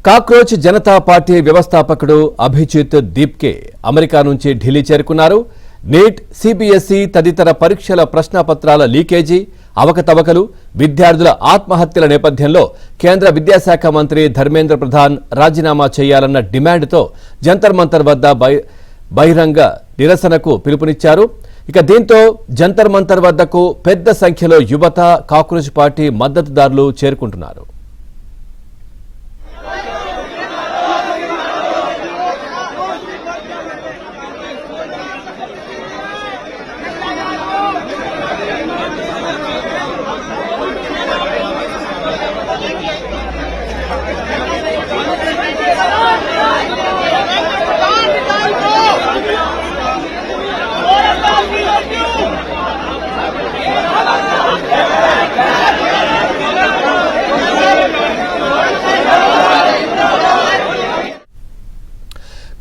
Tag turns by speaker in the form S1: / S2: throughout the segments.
S1: Cockroach Janata party వ్యవస్థాపకుడు Abhijit Deepke America నుంచి ఢిల్లీ చేరుకున్నారు. నీట్, సిబిఎస్ఈ తదితర పరీక్షల ప్రశ్నపత్రాల లీకేజీ, అవకతవకలు, విద్యార్థుల ఆత్మహత్యల నేపథ్యంలో కేంద్ర విద్యాశాఖ మంత్రి ధర్మేంద్ర ప్రధాన్ రాజీనామా చేయాలన్న డిమాండ్తో జంతర్ మంతర్ వద్ద బహిరంగ నిరసనకు పిలుపునిచ్చారు. దీంతో జంతర్ మంతర్ వద్దకు పెద్ద సంఖ్యలో యువత, కాక్రోచ్ పార్టీ మద్దతుదారులు చేరుకుంటున్నారు.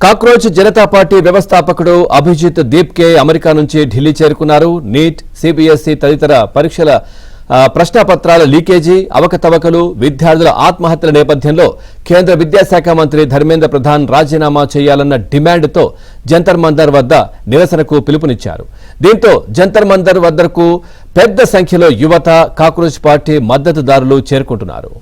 S1: కాక్రోచ్ జనతా పార్టీ వ్యవస్థాపకుడు అభిజిత్ దీప్కే అమెరికా నుంచి ఢిల్లీ చేరుకున్నారు. నీట్, సిబిఎస్ఈ తదితర పరీక్షల ప్రశ్నపత్రాల లీకేజీ, అవకతవకలు, విద్యార్థుల ఆత్మహత్యల నేపథ్యంలో కేంద్ర విద్యాశాఖ మంత్రి ధర్మేంద్ర ప్రధాన్ రాజీనామా చేయాలన్న డిమాండ్తో జంతర్ మంతర్ వద్ద నిరసనకు పిలుపునిచ్చారు. దీంతో జంతర్ మంతర్ వద్దకు పెద్ద సంఖ్యలో యువత, కాక్రోచ్ పార్టీ మద్దతుదారులు చేరుకుంటున్నారు.